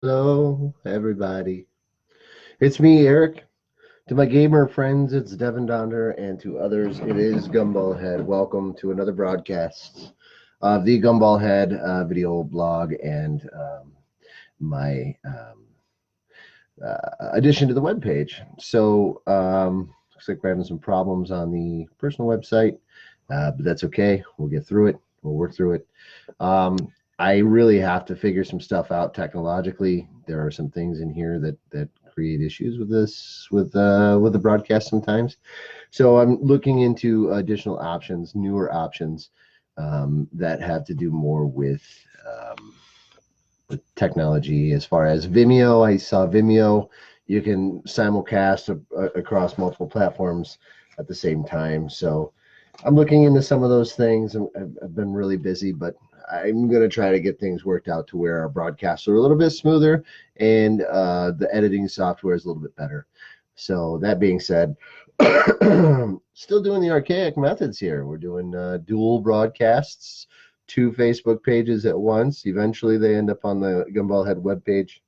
Hello, everybody. It's me, Eric. To my gamer friends, it's Devin Donder, and to others, it is Gumball Head. Welcome to another broadcast of the Gumball Head video blog and my addition to the webpage. Looks like we're having some problems on the personal website, but that's okay. We'll get through it. We'll work through it. I really have to figure some stuff out technologically. There are some things in here that create issues with this with the broadcast sometimes. So I'm looking into additional options, newer options that have to do more um, with technology. As far as Vimeo, I saw Vimeo. You can simulcast across multiple platforms at the same time. So I'm looking into some of those things. I've been really busy, but I'm going to try to get things worked out to where our broadcasts are a little bit smoother and the editing software is a little bit better. So that being said, still doing the archaic methods here. We're doing dual broadcasts, two Facebook pages at once. Eventually, they end up on the Gumball Head webpage.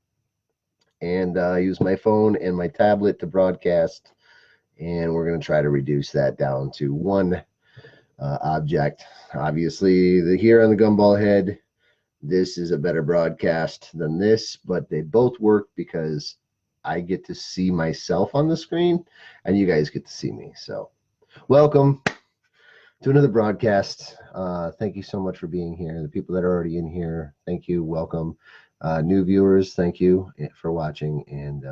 And I use my phone and my tablet to broadcast. And we're going to try to reduce that down to one object. Obviously, here on the Gumball Head, this is a better broadcast than this, but they both work because I get to see myself on the screen and you guys get to see me. So, welcome to another broadcast. Thank you so much for being here. The people that are already in here, thank you. Welcome. New viewers, thank you for watching and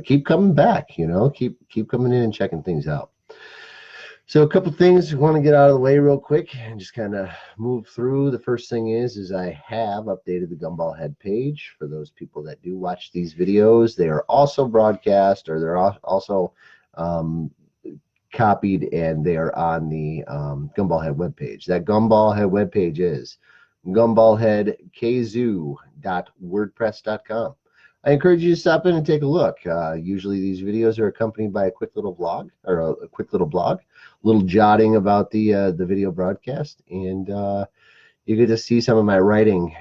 keep coming back. Keep coming in and checking things out. So a couple things we want to get out of the way real quick and just kind of move through. The first thing is I have updated the Gumball Head page for those people that do watch these videos. They are also broadcast or they're also um, copied and they are on the Gumball Head webpage. That Gumball Head webpage is gumballheadkzoo.wordpress.com. I encourage you to stop in and take a look. Usually these videos are accompanied by a quick little vlog or a quick little blog, little jotting about the video broadcast, and you get to see some of my writing.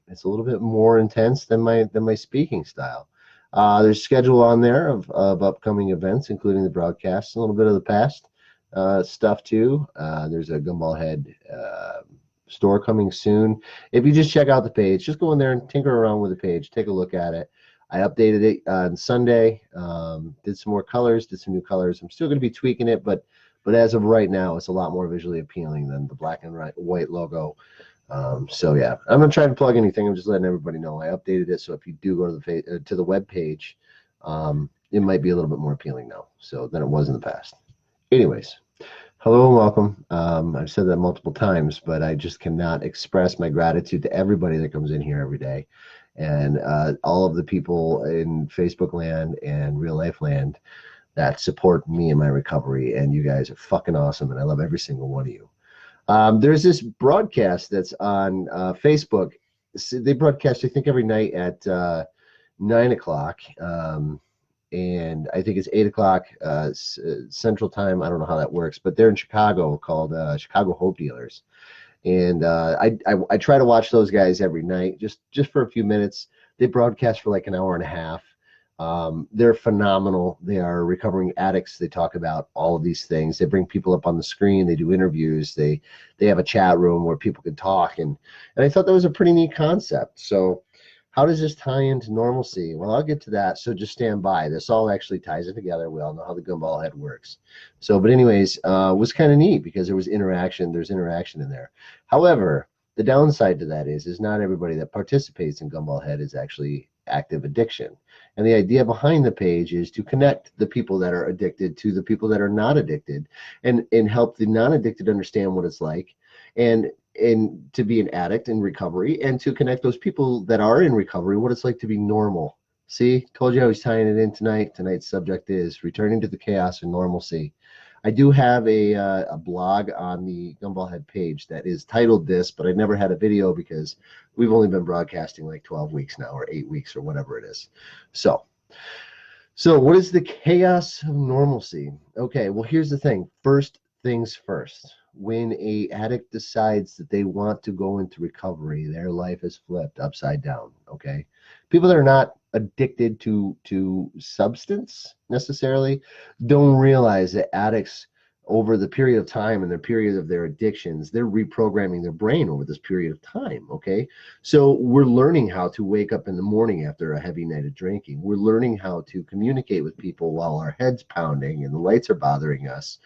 It's a little bit more intense than my speaking style. There's schedule on there of upcoming events, including the broadcast, a little bit of the past stuff too. There's a Gumball Head store coming soon. If you just check out the page, just go in there and tinker around with the page, take a look at it. I updated it on Sunday, did some more colors, did some new colors. I'm still going to be tweaking it, but as of right now, it's a lot more visually appealing than the black and white logo. So yeah, I'm not trying to plug anything. I'm just letting everybody know I updated it. So if you do go to the web page, it might be a little bit more appealing now, so than it was in the past. Anyways, hello and welcome. I've said that multiple times, but I just cannot express my gratitude to everybody that comes in here every day, and all of the people in Facebook land and real life land that support me in my recovery. And you guys are fucking awesome, and I love every single one of you. There's this broadcast that's on Facebook. They broadcast, I think, every night at 9 o'clock. And I think it's 8 o'clock Central Time. I don't know how that works, but they're in Chicago called Chicago Hope Dealers. And I try to watch those guys every night, just for a few minutes. They broadcast for like an hour and a half. They're phenomenal. They are recovering addicts. They talk about all of these things. They bring people up on the screen. They do interviews. They have a chat room where people can talk. And I thought that was a pretty neat concept. So how does this tie into normalcy? Well, I'll get to that. So just stand by. This all actually ties it together. We all know how the Gumball Head works. So, but anyways, it was kind of neat because there was interaction. There's interaction in there. However, the downside to that is not everybody that participates in Gumball Head is actually active addiction. And the idea behind the page is to connect the people that are addicted to the people that are not addicted, and help the non-addicted understand what it's like, and to be an addict in recovery, and to connect those people that are in recovery what it's like to be normal. See, told you I was tying it in tonight. Tonight's subject is returning to the chaos and normalcy. I do have a blog on the Gumball Head page that is titled this, but I never had a video because we've only been broadcasting like 12 weeks now, or 8 weeks, or whatever it is. So what is the chaos of normalcy? Okay, well, here's the thing. First things first. when a addict decides that they want to go into recovery, their life is flipped upside down. Okay, people that are not addicted to substance necessarily don't realize that addicts, over the period of time and the period of their addictions, they're reprogramming their brain over this period of time. Okay, so we're learning how to wake up in the morning after a heavy night of drinking. We're learning how to communicate with people while our head's pounding and the lights are bothering us,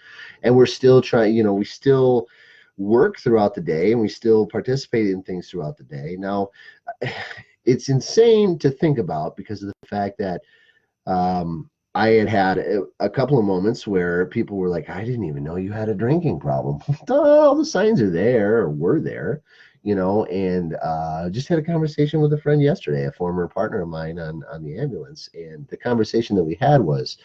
and we're still trying, we still work throughout the day and we still participate in things throughout the day. Now, it's insane to think about because of the fact that I had a couple of moments where people were like, I didn't even know you had a drinking problem. All the signs are there, or were there, and just had a conversation with a friend yesterday, a former partner of mine on the ambulance. And the conversation that we had was,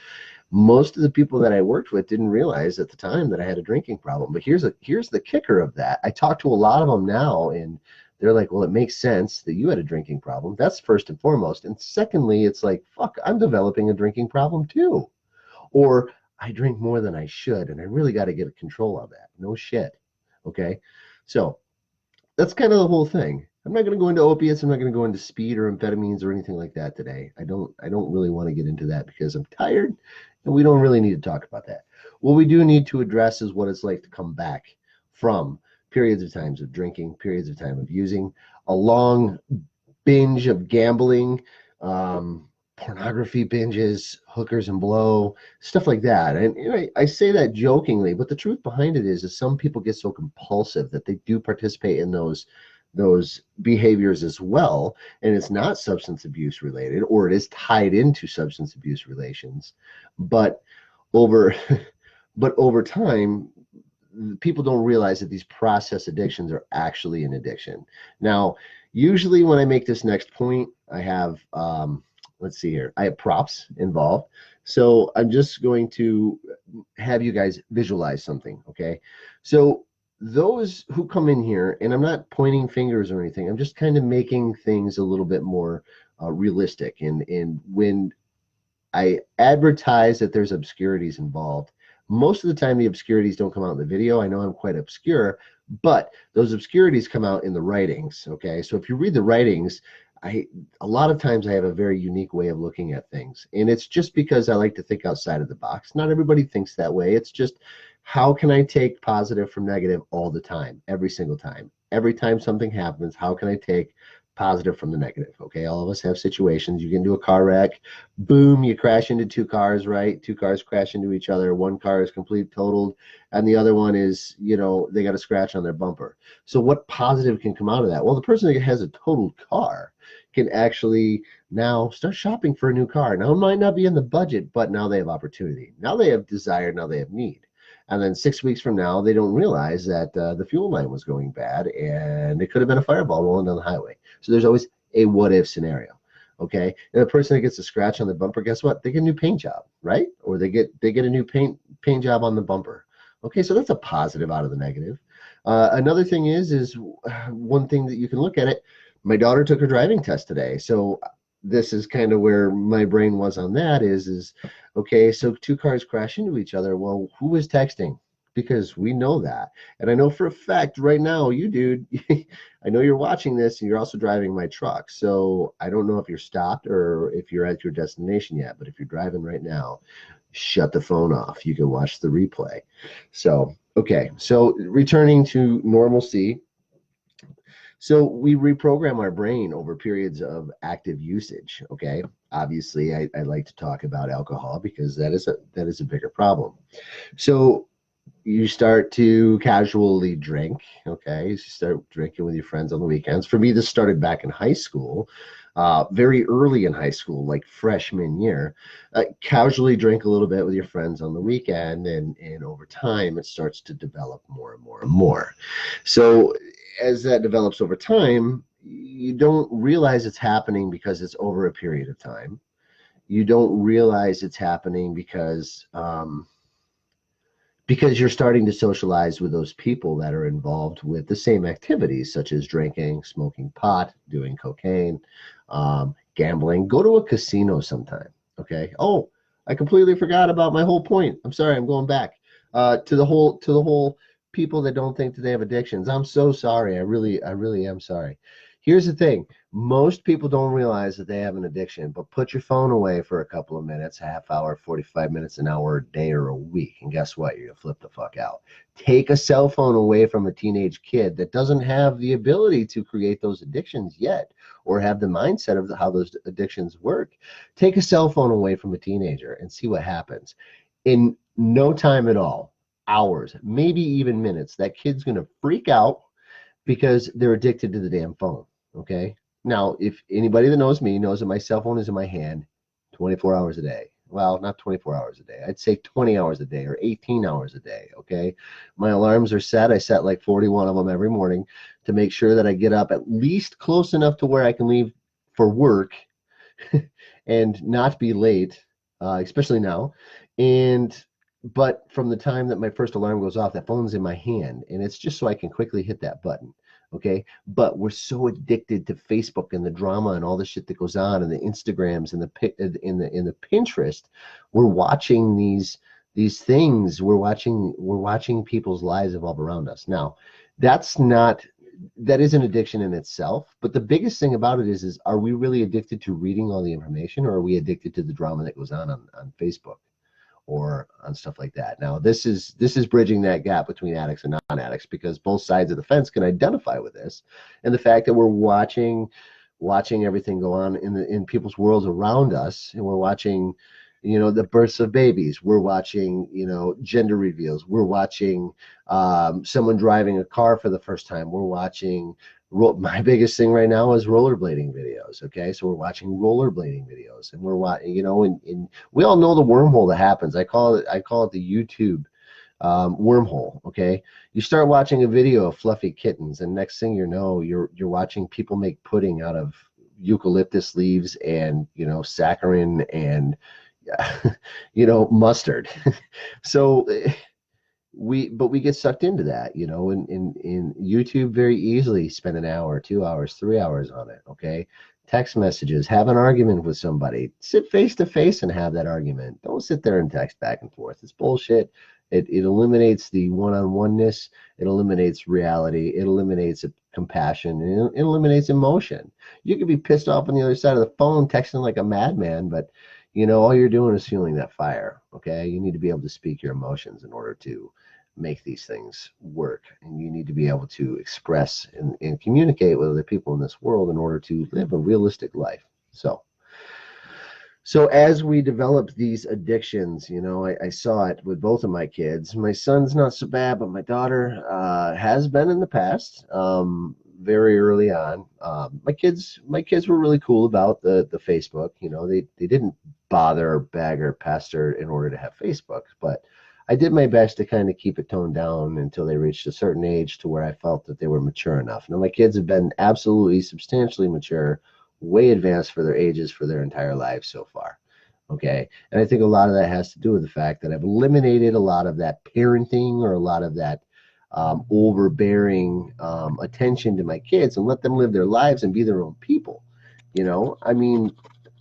most of the people that I worked with didn't realize at the time that I had a drinking problem. But here's the kicker of that. I talk to a lot of them now, and they're like, well, it makes sense that you had a drinking problem. That's first and foremost. And secondly, it's like, fuck, I'm developing a drinking problem too. Or I drink more than I should, and I really got to get control of that. No shit. Okay. So that's kind of the whole thing. I'm not going to go into opiates. I'm not going to go into speed or amphetamines or anything like that today. I don't really want to get into that because I'm tired, and we don't really need to talk about that. What we do need to address is what it's like to come back from periods of times of drinking, periods of time of using, a long binge of gambling, pornography binges, hookers and blow, stuff like that. And I say that jokingly, but the truth behind it is some people get so compulsive that they do participate in those behaviors as well, and it's not substance abuse related, or it is tied into substance abuse relations, but over time, people don't realize that these process addictions are actually an addiction. Now, usually when I make this next point, I have let's see here, I have props involved. So I'm just going to have you guys visualize something. Okay, so those who come in here, and I'm not pointing fingers or anything, I'm just kind of making things a little bit more realistic. And when I advertise that there's obscurities involved, most of the time the obscurities don't come out in the video. I know I'm quite obscure, but those obscurities come out in the writings. Okay, so if you read the writings, a lot of times I have a very unique way of looking at things, and it's just because I like to think outside of the box. Not everybody thinks that way. It's just, how can I take positive from negative all the time, every single time? Every time something happens, how can I take positive from the negative? Okay, all of us have situations. You get into a car wreck, boom, you crash into two cars, right? Two cars crash into each other. One car is completely totaled, and the other one is, they got a scratch on their bumper. So what positive can come out of that? Well, the person that has a totaled car can actually now start shopping for a new car. Now, it might not be in the budget, but now they have opportunity. Now they have desire. Now they have need. And then 6 weeks from now, they don't realize that the fuel line was going bad, and it could have been a fireball rolling down the highway. So there's always a what-if scenario. Okay, and the person that gets a scratch on the bumper, guess what? They get a new paint job, right? Or they get a new paint job on the bumper. Okay, so that's a positive out of the negative. Another thing is one thing that you can look at it. My daughter took her driving test today, so this is kind of where my brain was on that. Is okay, so two cars crash into each other. Well, who was texting? Because we know that. And I know for a fact right now, you dude, I know you're watching this and you're also driving my truck. So I don't know if you're stopped or if you're at your destination yet, but if you're driving right now, shut the phone off. You can watch the replay. So, okay. So returning to normalcy. So we reprogram our brain over periods of active usage. Okay. Obviously, I like to talk about alcohol because that is a bigger problem. So you start to casually drink. Okay, you start drinking with your friends on the weekends. For me, this started back in high school, very early in high school, like freshman year. Casually drink a little bit with your friends on the weekend, and over time, it starts to develop more and more and more. So as that develops over time, you don't realize it's happening because it's over a period of time. You don't realize it's happening because you're starting to socialize with those people that are involved with the same activities, such as drinking, smoking pot, doing cocaine, gambling. Go to a casino sometime. Okay. Oh, I completely forgot about my whole point. I'm sorry. I'm going back to the whole people that don't think that they have addictions. I'm so sorry. I really am sorry. Here's the thing. Most people don't realize that they have an addiction, but put your phone away for a couple of minutes, half hour, 45 minutes, an hour, a day, or a week. And guess what? You're going to flip the fuck out. Take a cell phone away from a teenage kid that doesn't have the ability to create those addictions yet, or have the mindset of how those addictions work. Take a cell phone away from a teenager and see what happens. In no time at all, hours, maybe even minutes, that kid's going to freak out because they're addicted to the damn phone. Okay. Now, if anybody that knows me knows that my cell phone is in my hand 24 hours a day. Well, not 24 hours a day. I'd say 20 hours a day or 18 hours a day. Okay. My alarms are set. I set like 41 of them every morning to make sure that I get up at least close enough to where I can leave for work and not be late, especially now. But from the time that my first alarm goes off, that phone's in my hand, and it's just so I can quickly hit that button. Okay. But we're so addicted to Facebook and the drama and all the shit that goes on, and the Instagrams and the Pinterest. We're watching these things. We're watching people's lives evolve around us. Now, that is an addiction in itself. But the biggest thing about it is are we really addicted to reading all the information, or are we addicted to the drama that goes on Facebook or on stuff like that? Now, this is bridging that gap between addicts and non-addicts, because both sides of the fence can identify with this, and the fact that we're watching everything go on in people's worlds around us, and we're watching, the births of babies. We're watching, gender reveals. We're watching someone driving a car for the first time. We're watching. My biggest thing right now is rollerblading videos. Okay, so we're watching rollerblading videos, and we're watching, and we all know the wormhole that happens. I call it the YouTube wormhole. Okay, you start watching a video of fluffy kittens, and next thing you know, you're watching people make pudding out of eucalyptus leaves and saccharin and mustard. So we get sucked into that, in YouTube very easily spend an hour, 2 hours, 3 hours on it. Okay. Text messages, have an argument with somebody, sit face to face and have that argument. Don't sit there and text back and forth. It's bullshit. It eliminates the one-on-oneness. It eliminates reality. It eliminates compassion. It eliminates emotion. You could be pissed off on the other side of the phone texting like a madman, but all you're doing is fueling that fire. Okay. You need to be able to speak your emotions in order to make these things work. And you need to be able to express and communicate with other people in this world in order to live a realistic life. So as we develop these addictions, I saw it with both of my kids. My son's not so bad, but my daughter has been in the past. Very early on, my kids were really cool about the Facebook. They didn't bother or beg or pester in order to have Facebook, but I did my best to kind of keep it toned down until they reached a certain age to where I felt that they were mature enough. Now, my kids have been absolutely substantially mature, way advanced for their ages for their entire lives so far. Okay. And I think a lot of that has to do with the fact that I've eliminated a lot of that parenting or a lot of that overbearing attention to my kids and let them live their lives and be their own people.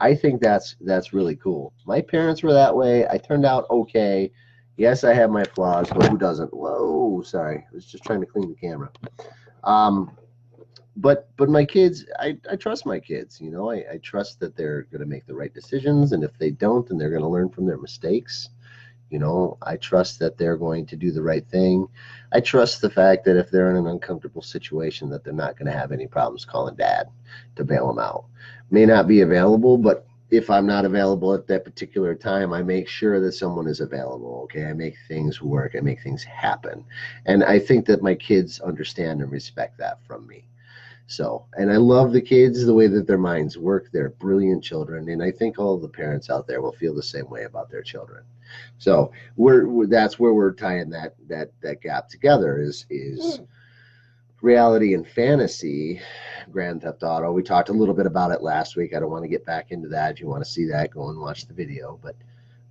I think that's really cool. My parents were that way. I turned out okay. Yes, I have my flaws, but who doesn't? Whoa, sorry. I was just trying to clean the camera. But my kids, I trust my kids. I trust that they're going to make the right decisions, and if they don't, then they're going to learn from their mistakes. I trust that they're going to do the right thing. I trust the fact that if they're in an uncomfortable situation, that they're not going to have any problems calling dad to bail them out. May not be available, but if I'm not available at that particular time, I make sure that someone is available. Okay, I make things work. I make things happen. And I think that my kids understand and respect that from me. So, and I love the kids, the way that their minds work. They're brilliant children, and I think all the parents out there will feel the same way about their children. So that's where we're tying that gap together is reality and fantasy. Grand Theft Auto. We talked a little bit about it last week. I don't want to get back into that. If you want to see that, go and watch the video. But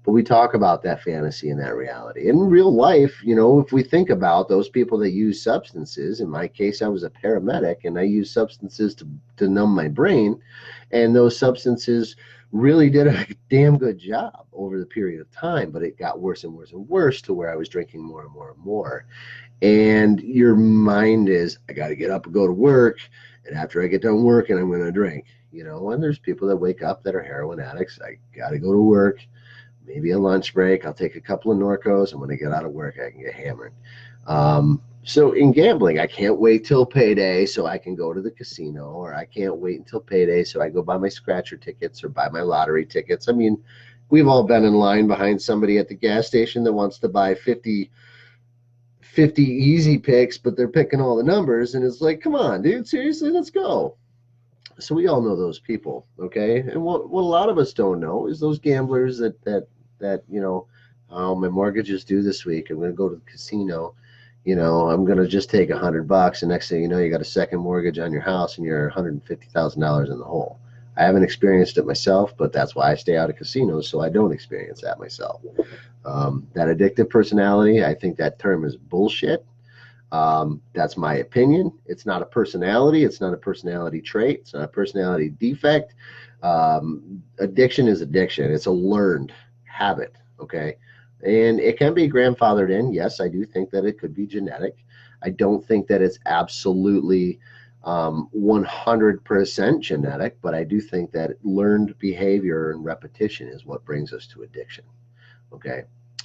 But we talk about that fantasy and that reality. In real life, you know, if we think about those people that use substances, in my case, I was a paramedic and I used substances to numb my brain. And those substances really did a damn good job over the period of time, but it got worse and worse and worse to where I was drinking more and more and more. And your mind is, I got to get up and go to work. And after I get done working, I'm going to drink, you know. And there's people that wake up that are heroin addicts. I got to go to work, maybe a lunch break. I'll take a couple of Norcos. And when I get out of work, I can get hammered. So in gambling, I can't wait till payday so I can go to the casino, or I can't wait until payday so I go buy my scratcher tickets or buy my lottery tickets. I mean, we've all been in line behind somebody at the gas station that wants to buy 50 easy picks, but they're picking all the numbers. And it's like, come on, dude, seriously, let's go. So we all know those people, okay? And what a lot of us don't know is those gamblers that you know, oh, my mortgage is due this week. I'm going to go to the casino. You know, I'm going to just take $100, and next thing you know, you got a second mortgage on your house, and you're $150,000 in the hole. I haven't experienced it myself, but that's why I stay out of casinos, so I don't experience that myself. That addictive personality, I think that term is bullshit. That's my opinion. It's not a personality. It's not a personality trait. It's not a personality defect. Addiction is addiction. It's a learned habit, okay? And it can be grandfathered in. Yes, I do think that it could be genetic. I don't think that it's absolutely 100% genetic, but I do think that learned behavior and repetition is what brings us to addiction, okay?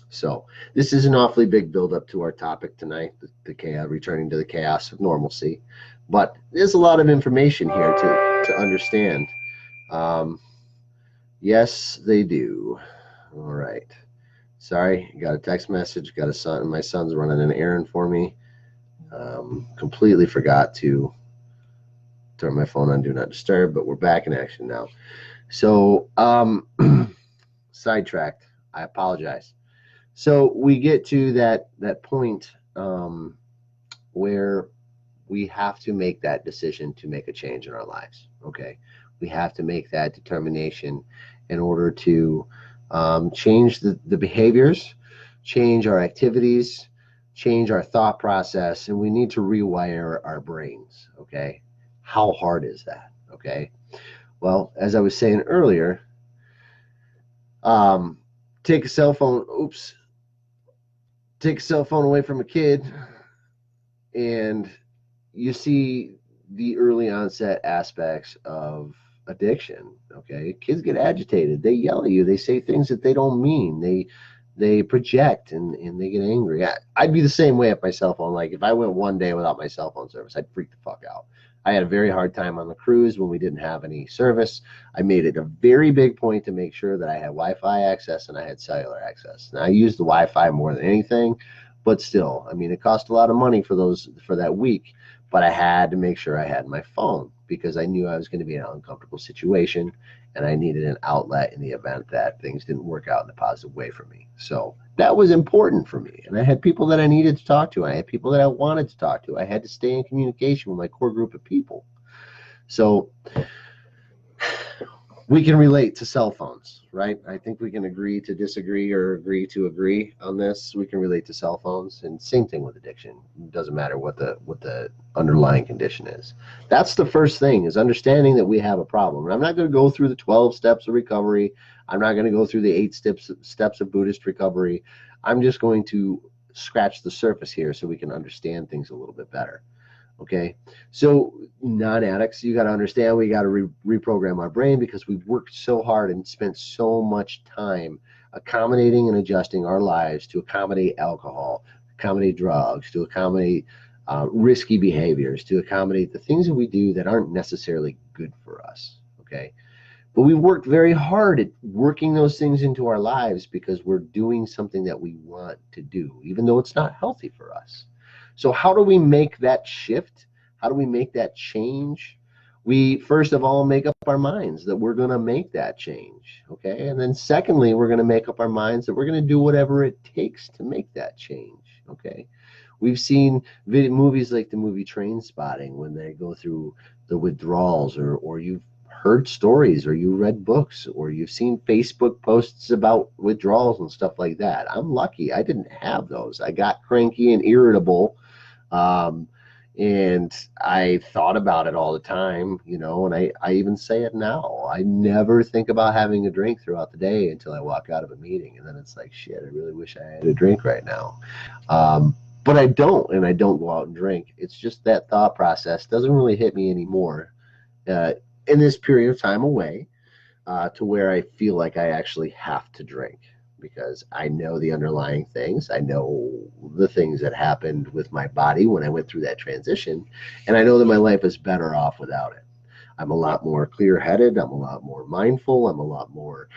So this is an awfully big buildup to our topic tonight, the chaos, returning to the chaos of normalcy. But there's a lot of information here to understand. Yes, they do. All right. Sorry, got a text message. Got a son. My son's running an errand for me. Completely forgot to turn my phone on Do Not Disturb, but we're back in action now. So sidetracked. I apologize. So we get to that point where we have to make that decision to make a change in our lives. Okay, we have to make that determination in order to change the behaviors, change our activities, change our thought process, and we need to rewire our brains. Okay, how hard is that? Okay, well, as I was saying earlier, take a cell phone. Take a cell phone away from a kid, and you see the early onset aspects of addiction. Okay, kids get agitated, they yell at you, they say things that they don't mean, they project, and they get angry. I'd be the same way if my cell phone, like if I went one day without my cell phone service, I'd freak the fuck out. I had a very hard time on the cruise when we didn't have any service. I made it a very big point to make sure that I had Wi-Fi access and I had cellular access. Now I used the Wi-Fi more than anything, but still, I mean, it cost a lot of money for that week, but I had to make sure I had my phone because I knew I was going to be in an uncomfortable situation and I needed an outlet in the event that things didn't work out in a positive way for me. So that was important for me. And I had people that I needed to talk to. I had people that I wanted to talk to. I had to stay in communication with my core group of people. So we can relate to cell phones, right? I think we can agree to disagree or agree to agree on this. We can relate to cell phones, and same thing with addiction. It doesn't matter what the underlying condition is. That's the first thing, is understanding that we have a problem. And I'm not going to go through the 12 steps of recovery. I'm not going to go through the 8 steps of Buddhist recovery. I'm just going to scratch the surface here so we can understand things a little bit better. Okay, so non-addicts, you got to understand we got to reprogram our brain because we've worked so hard and spent so much time accommodating and adjusting our lives to accommodate alcohol, accommodate drugs, to accommodate risky behaviors, to accommodate the things that we do that aren't necessarily good for us. Okay, but we worked very hard at working those things into our lives because we're doing something that we want to do, even though it's not healthy for us. So how do we make that shift? How do we make that change? We first of all make up our minds that we're going to make that change, okay? And then secondly, we're going to make up our minds that we're going to do whatever it takes to make that change, okay? We've seen movies like the movie Trainspotting when they go through the withdrawals, or you've heard stories, or you read books, or you've seen Facebook posts about withdrawals and stuff like that. I'm lucky I didn't have those. I got cranky and irritable, um, and I thought about it all the time, and I even say it now. I never think about having a drink throughout the day until I walk out of a meeting, and then it's like, shit, I really wish I had a drink right now. But I don't, and I don't go out and drink. It's just that thought process doesn't really hit me anymore uh, in this period of time away, to where I feel like I actually have to drink, because I know the underlying things. I know the things that happened with my body when I went through that transition, and I know that my life is better off without it. I'm a lot more clear headed. I'm a lot more mindful. I'm a lot more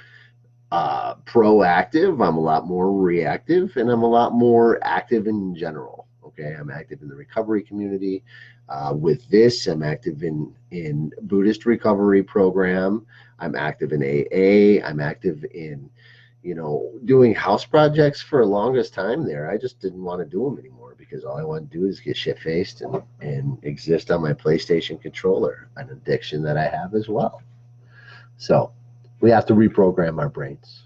proactive. I'm a lot more reactive, and I'm a lot more active in general. Okay, I'm active in the recovery community. With this, I'm active in Buddhist recovery program. I'm active in AA. I'm active in, doing house projects for the longest time there. I just didn't want to do them anymore, because all I want to do is get shit faced and exist on my PlayStation controller, an addiction that I have as well. So we have to reprogram our brains.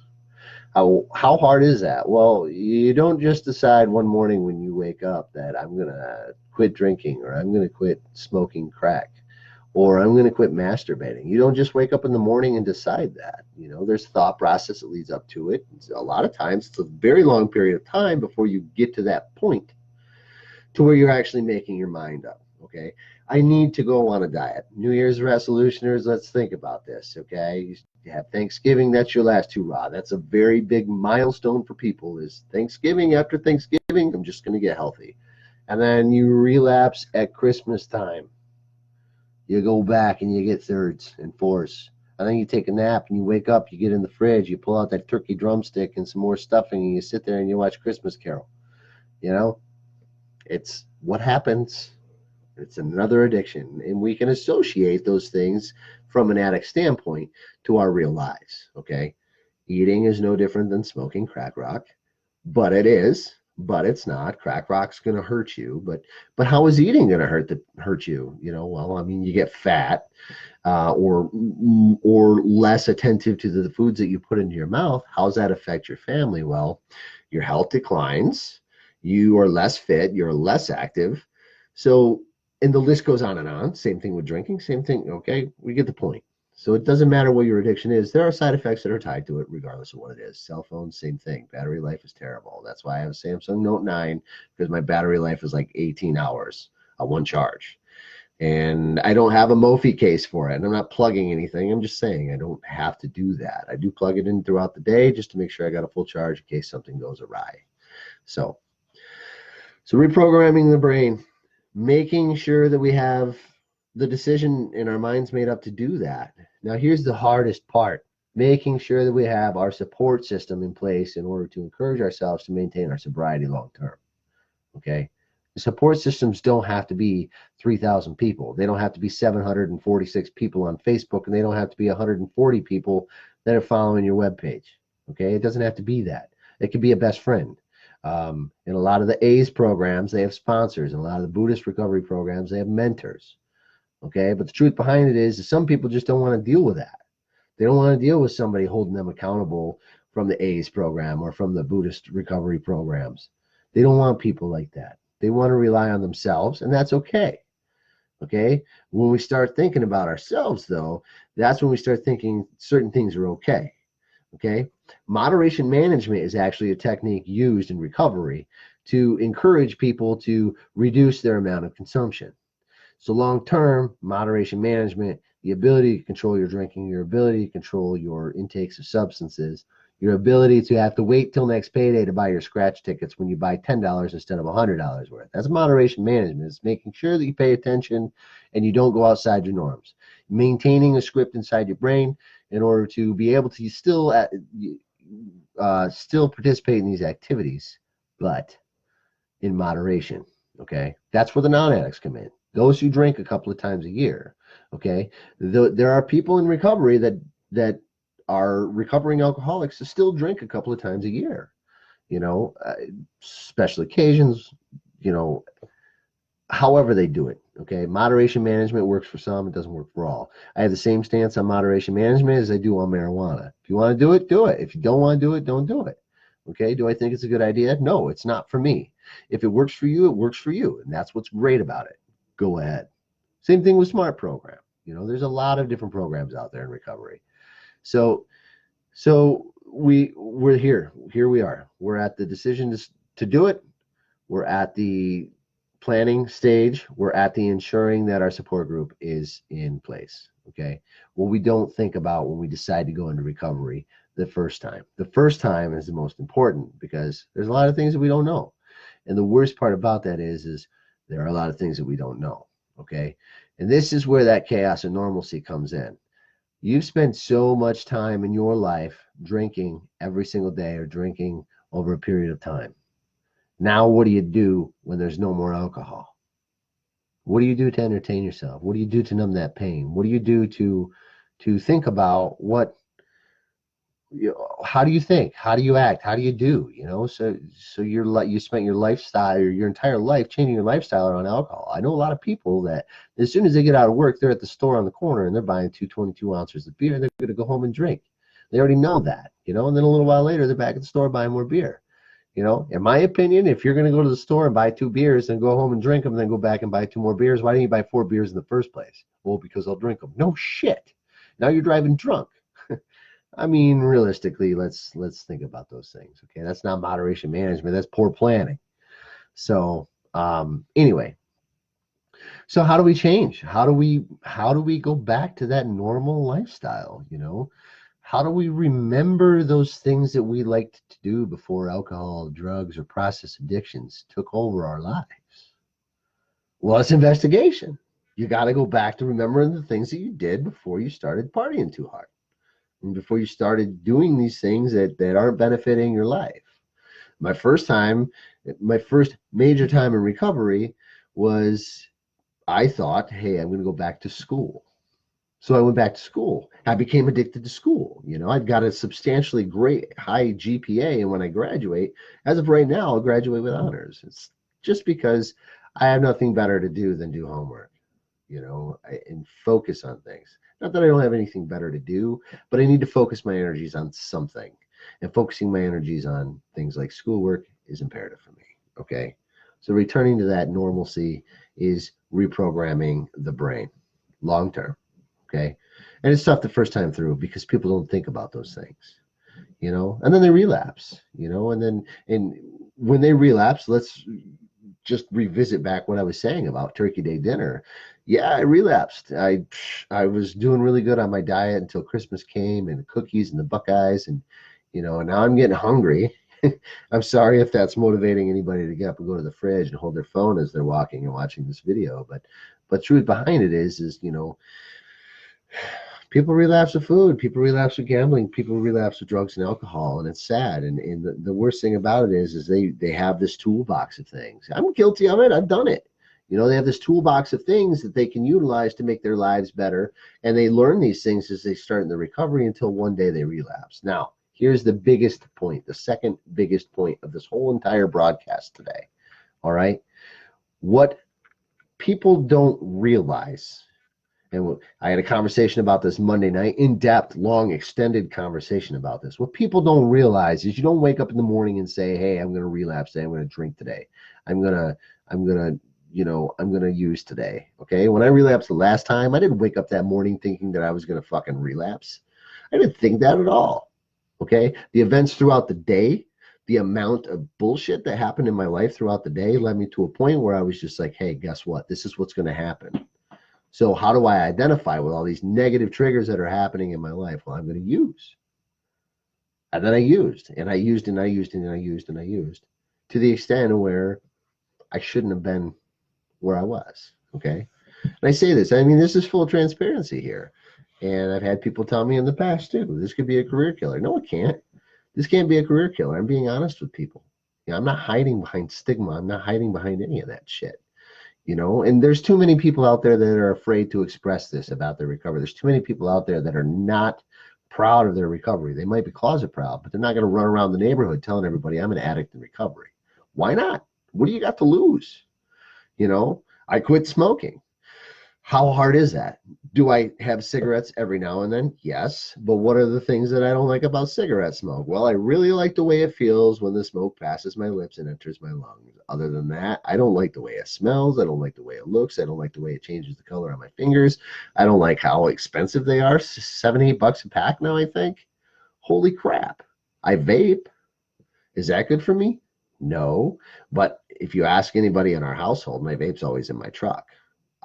How hard is that? Well, you don't just decide one morning when you wake up that I'm going to quit drinking, or I'm going to quit smoking crack, or I'm going to quit masturbating. You don't just wake up in the morning and decide that. There's thought process that leads up to it. A lot of times it's a very long period of time before you get to that point to where you're actually making your mind up. Okay, I need to go on a diet. New Year's resolutioners, let's think about this. Okay, you have Thanksgiving, that's your last hurrah. That's a very big milestone for people, is Thanksgiving. After Thanksgiving, I'm just going to get healthy. And then you relapse at Christmas time. You go back and you get thirds and fourths. And then you take a nap and you wake up, you get in the fridge, you pull out that turkey drumstick and some more stuffing, and you sit there and you watch Christmas Carol. It's what happens. It's another addiction, and we can associate those things from an addict standpoint to our real lives. Okay, eating is no different than smoking crack rock, but it's not. Crack rock's going to hurt you, but how is eating going to hurt you? Well, I mean, you get fat, or less attentive to the foods that you put into your mouth. How does that affect your family? Well, your health declines. You are less fit. You're less active. So, and the list goes on and on. Same thing with drinking. Same thing. Okay, we get the point. So it doesn't matter what your addiction is. There are side effects that are tied to it, regardless of what it is. Cell phones, same thing. Battery life is terrible. That's why I have a Samsung Note 9, because my battery life is like 18 hours on one charge. And I don't have a Mophie case for it. And I'm not plugging anything. I'm just saying I don't have to do that. I do plug it in throughout the day just to make sure I got a full charge in case something goes awry. So reprogramming the brain, making sure that we have the decision in our minds made up to do that. Now, here's the hardest part: making sure that we have our support system in place in order to encourage ourselves to maintain our sobriety long term. Okay? The support systems don't have to be 3,000 people. They don't have to be 746 people on Facebook, and they don't have to be 140 people that are following your webpage. Okay? It doesn't have to be that. It could be a best friend. In a lot of the A's programs, they have sponsors. In a lot of the Buddhist recovery programs, they have mentors. Okay, but the truth behind it is that some people just don't want to deal with that. They don't want to deal with somebody holding them accountable from the A's program or from the Buddhist recovery programs. They don't want people like that. They want to rely on themselves, and that's okay. Okay, when we start thinking about ourselves, though, that's when we start thinking certain things are okay. Okay, moderation management is actually a technique used in recovery to encourage people to reduce their amount of consumption. So long term, moderation management, the ability to control your drinking, your ability to control your intakes of substances, your ability to have to wait till next payday to buy your scratch tickets when you buy $10 instead of $100 worth. That's moderation management. It's making sure that you pay attention and you don't go outside your norms. Maintaining a script inside your brain in order to be able to still participate in these activities, but in moderation. Okay, that's where the non-addicts come in. Those who drink a couple of times a year. Okay, there are people in recovery that are recovering alcoholics who still drink a couple of times a year. Special occasions. however they do it. Okay, moderation management works for some, it doesn't work for all. I have the same stance on moderation management as I do on marijuana. If you want to do it, do it. If you don't want to do it, don't do it. Okay, do I think it's a good idea? No, it's not for me. If it works for you, it works for you, and that's what's great about it. Go ahead. Same thing with SMART program. You know, there's a lot of different programs out there in recovery. So we're here. Here we are. We're at the decision to do it. We're at the planning stage. We're at the ensuring that our support group is in place. Okay. What we don't think about when we decide to go into recovery the first time. The first time is the most important because there's a lot of things that we don't know. And the worst part about that is there are a lot of things that we don't know. Okay. And this is where that chaos and normalcy comes in. You've spent so much time in your life drinking every single day or drinking over a period of time. Now, what do you do when there's no more alcohol? What do you do to entertain yourself? What do you do to numb that pain? What do you do to think about how do you think? How do you act? How do you do? You know, so you spent your lifestyle or your entire life changing your lifestyle around alcohol. I know a lot of people that as soon as they get out of work, they're at the store on the corner and they're buying 22 ounces of beer. They're going to go home and drink. They already know that, you know, and then a little while later, they're back at the store buying more beer. You know, in my opinion, if you're going to go to the store and buy 2 beers and go home and drink them, and then go back and buy 2 more beers, why didn't you buy 4 beers in the first place? Well, because I'll drink them. No shit. Now you're driving drunk. I mean, realistically, let's think about those things. Okay, that's not moderation management. That's poor planning. So anyway, so how do we change? How do we go back to that normal lifestyle? You know, how do we remember those things that we liked to do before alcohol, drugs, or process addictions took over our lives? Well, it's investigation. You got to go back to remembering the things that you did before you started partying too hard and before you started doing these things that aren't benefiting your life. My first major time in recovery was I thought, hey, I'm going to go back to school. So I went back to school. I became addicted to school. You know, I've got a substantially great high GPA, and when I graduate, as of right now, I'll graduate with honors. It's just because I have nothing better to do than do homework, you know, and focus on things. Not that I don't have anything better to do, but I need to focus my energies on something. And focusing my energies on things like schoolwork is imperative for me. Okay. So returning to that normalcy is reprogramming the brain long term. Okay. And it's tough the first time through because people don't think about those things, you know, and then they relapse, you know, and when they relapse, let's just revisit back what I was saying about Turkey Day dinner. Yeah, I relapsed. I was doing really good on my diet until Christmas came and the cookies and the Buckeyes and, you know, and now I'm getting hungry. I'm sorry if that's motivating anybody to get up and go to the fridge and hold their phone as they're walking and watching this video. But truth behind it is, you know, people relapse with food, people relapse with gambling, people relapse with drugs and alcohol, and it's sad. And the worst thing about it is they have this toolbox of things. I'm guilty of it. I've done it. You know, they have this toolbox of things that they can utilize to make their lives better, and they learn these things as they start in the recovery until one day they relapse. Now, here's the biggest point, the second biggest point of this whole entire broadcast today. All right, what people don't realize. And I had a conversation about this Monday night, in-depth, long, extended conversation about this. What people don't realize is you don't wake up in the morning and say, hey, I'm going to relapse today. I'm going to drink today. I'm going to use today. Okay. When I relapsed the last time, I didn't wake up that morning thinking that I was going to fucking relapse. I didn't think that at all. Okay. The events throughout the day, the amount of bullshit that happened in my life throughout the day led me to a point where I was just like, hey, guess what? This is what's going to happen. So how do I identify with all these negative triggers that are happening in my life? Well, I'm going to use. And then I used to the extent where I shouldn't have been where I was. Okay. And I say this, I mean, this is full transparency here. And I've had people tell me in the past too, this could be a career killer. No, it can't. This can't be a career killer. I'm being honest with people. You know, I'm not hiding behind stigma. I'm not hiding behind any of that shit. You know, and there's too many people out there that are afraid to express this about their recovery. There's too many people out there that are not proud of their recovery. They might be closet proud, but they're not going to run around the neighborhood telling everybody I'm an addict in recovery. Why not? What do you got to lose? You know, I quit smoking. How hard is that? Do I have cigarettes every now and then? Yes. But what are the things that I don't like about cigarette smoke? Well, I really like the way it feels when the smoke passes my lips and enters my lungs. Other than that, I don't like the way it smells. I don't like the way it looks. I don't like the way it changes the color on my fingers. I don't like how expensive they are. 7, 8 bucks a pack now, I think. Holy crap. I vape. Is that good for me? No. But if you ask anybody in our household, my vape's always in my truck.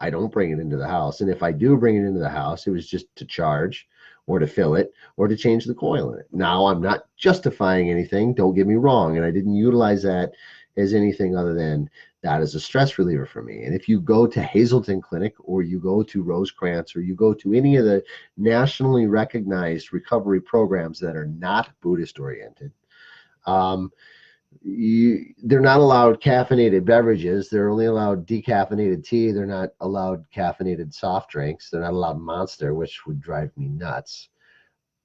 I don't bring it into the house. And if I do bring it into the house, it was just to charge or to fill it or to change the coil in it. Now, I'm not justifying anything. Don't get me wrong. And I didn't utilize that as anything other than that is a stress reliever for me. And if you go to Hazelden Clinic or you go to Rosecrance or you go to any of the nationally recognized recovery programs that are not Buddhist oriented, um, they're not allowed caffeinated beverages. They're only allowed decaffeinated tea. They're not allowed caffeinated soft drinks. They're not allowed Monster, which would drive me nuts.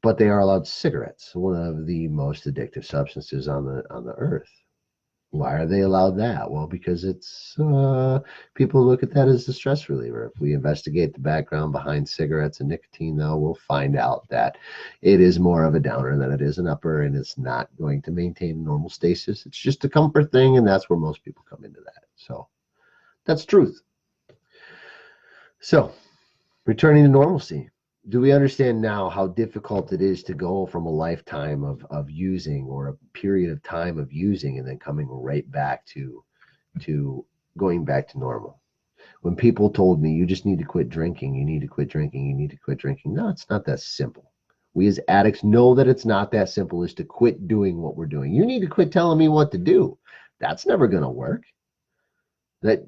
But they are allowed cigarettes, one of the most addictive substances on the earth. Why are they allowed that? Well, because it's people look at that as a stress reliever. If we investigate the background behind cigarettes and nicotine, though, we'll find out that it is more of a downer than it is an upper, and it's not going to maintain normal stasis. It's just a comfort thing, and that's where most people come into that. So that's truth. So returning to normalcy. Do we understand now how difficult it is to go from a lifetime of using or a period of time of using and then coming right back to going back to normal? When people told me you just need to quit drinking, you need to quit drinking, you need to quit drinking. No, it's not that simple. We as addicts know that it's not that simple as to quit doing what we're doing. You need to quit telling me what to do. That's never going to work. That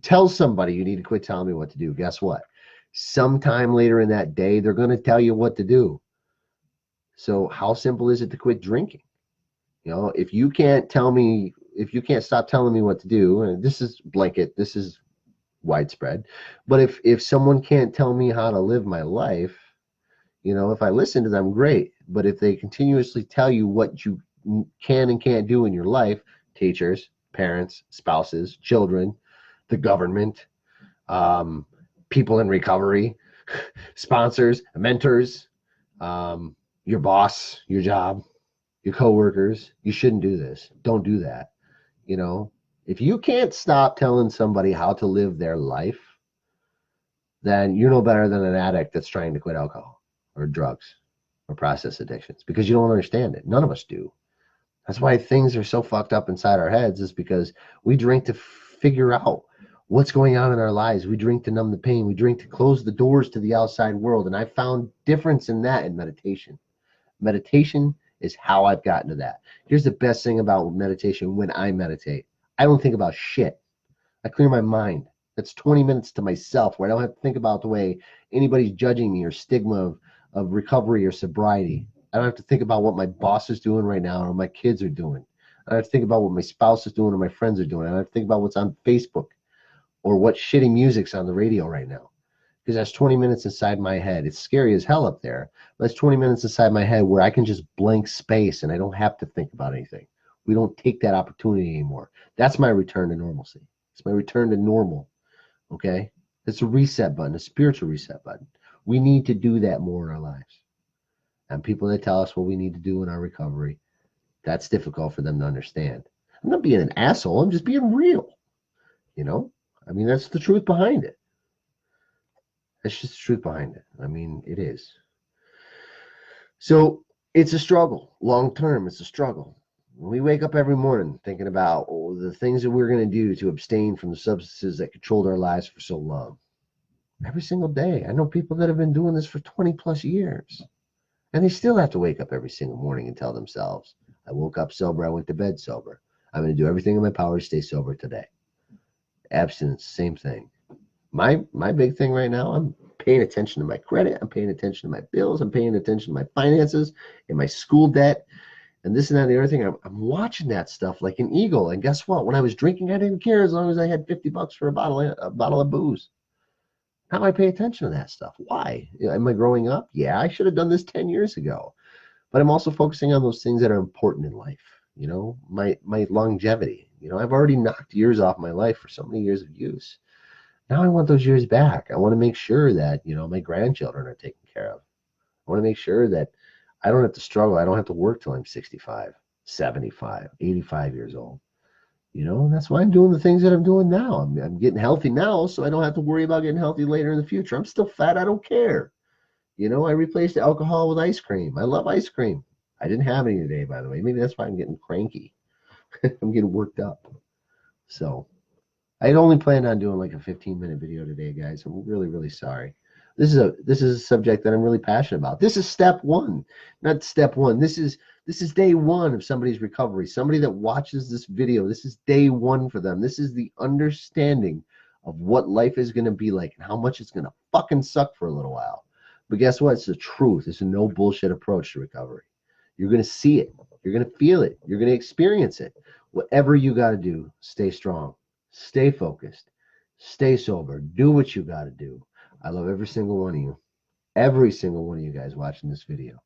tell somebody you need to quit telling me what to do. Guess what? Sometime later in that day, they're going to tell you what to do. So how simple is it to quit drinking? You know, if you can't stop telling me what to do, and this is blanket, this is widespread, but if someone can't tell me how to live my life, you know, if I listen to them, great. But if they continuously tell you what you can and can't do in your life, teachers, parents, spouses, children, the government, people in recovery, sponsors, mentors, your boss, your job, your coworkers, you shouldn't do this. Don't do that. You know, if you can't stop telling somebody how to live their life, then you're no better than an addict that's trying to quit alcohol or drugs or process addictions because you don't understand it. None of us do. That's why things are so fucked up inside our heads, is because we drink to figure out what's going on in our lives. We drink to numb the pain. We drink to close the doors to the outside world. And I found difference in that in meditation. Meditation is how I've gotten to that. Here's the best thing about meditation. When I meditate, I don't think about shit. I clear my mind. That's 20 minutes to myself where I don't have to think about the way anybody's judging me or stigma of recovery or sobriety. I don't have to think about what my boss is doing right now or my kids are doing. I don't have to think about what my spouse is doing or my friends are doing. I don't have to think about what's on Facebook or what shitty music's on the radio right now. Because that's 20 minutes inside my head. It's scary as hell up there. But that's 20 minutes inside my head where I can just blank space and I don't have to think about anything. We don't take that opportunity anymore. That's my return to normalcy. It's my return to normal. Okay? It's a reset button, a spiritual reset button. We need to do that more in our lives. And people that tell us what we need to do in our recovery, that's difficult for them to understand. I'm not being an asshole. I'm just being real. You know? I mean, that's the truth behind it. That's just the truth behind it. I mean, it is. So it's a struggle. Long term, it's a struggle. We wake up every morning thinking about the things that we're going to do to abstain from the substances that controlled our lives for so long. Every single day. I know people that have been doing this for 20 plus years. And they still have to wake up every single morning and tell themselves, I woke up sober, I went to bed sober. I'm going to do everything in my power to stay sober today. Abstinence, same thing. My big thing right now, I'm paying attention to my credit. I'm paying attention to my bills. I'm paying attention to my finances and my school debt and this and that and the other thing. I'm watching that stuff like an eagle. And guess what? When I was drinking, I didn't care as long as I had $50 for a bottle of booze. Now I pay attention to that stuff. Why? Am I growing up? Yeah, I should have done this 10 years ago. But I'm also focusing on those things that are important in life. You know, my longevity. You know, I've already knocked years off my life for so many years of use. Now I want those years back. I want to make sure that, my grandchildren are taken care of. I want to make sure that I don't have to struggle. I don't have to work till I'm 65, 75, 85 years old. And that's why I'm doing the things that I'm doing now. I'm getting healthy now, so I don't have to worry about getting healthy later in the future. I'm still fat. I don't care. I replaced alcohol with ice cream. I love ice cream. I didn't have any today, by the way. Maybe that's why I'm getting cranky. I'm getting worked up. So I had only planned on doing like a 15-minute video today, guys. I'm really, really sorry. This is a subject that I'm really passionate about. This is step one, not step one. This is day one of somebody's recovery. Somebody that watches this video, this is day one for them. This is the understanding of what life is going to be like and how much it's going to fucking suck for a little while. But guess what? It's the truth. It's a no bullshit approach to recovery. You're going to see it. You're going to feel it. You're going to experience it. Whatever you got to do, stay strong, stay focused, stay sober, do what you got to do. I love every single one of you. Every single one of you guys watching this video.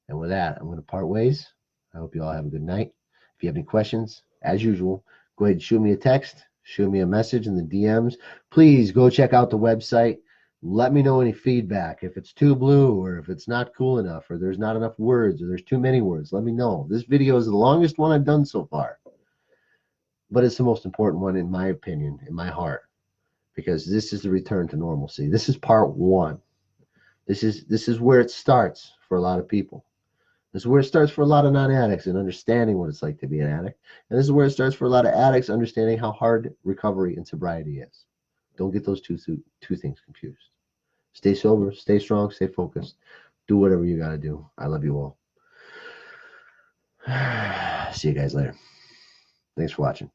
And with that, I'm going to part ways. I hope you all have a good night. If you have any questions, as usual, go ahead and shoot me a text, shoot me a message in the DMs. Please go check out the website. Let me know any feedback. If it's too blue or if it's not cool enough or there's not enough words or there's too many words, let me know. This video is the longest one I've done so far. But it's the most important one in my opinion, in my heart, because this is the return to normalcy. This is part one. This is where it starts for a lot of people. This is where it starts for a lot of non-addicts and understanding what it's like to be an addict. And this is where it starts for a lot of addicts understanding how hard recovery and sobriety is. Don't get those two things confused. Stay sober, stay strong, stay focused. Do whatever you got to do. I love you all. See you guys later. Thanks for watching.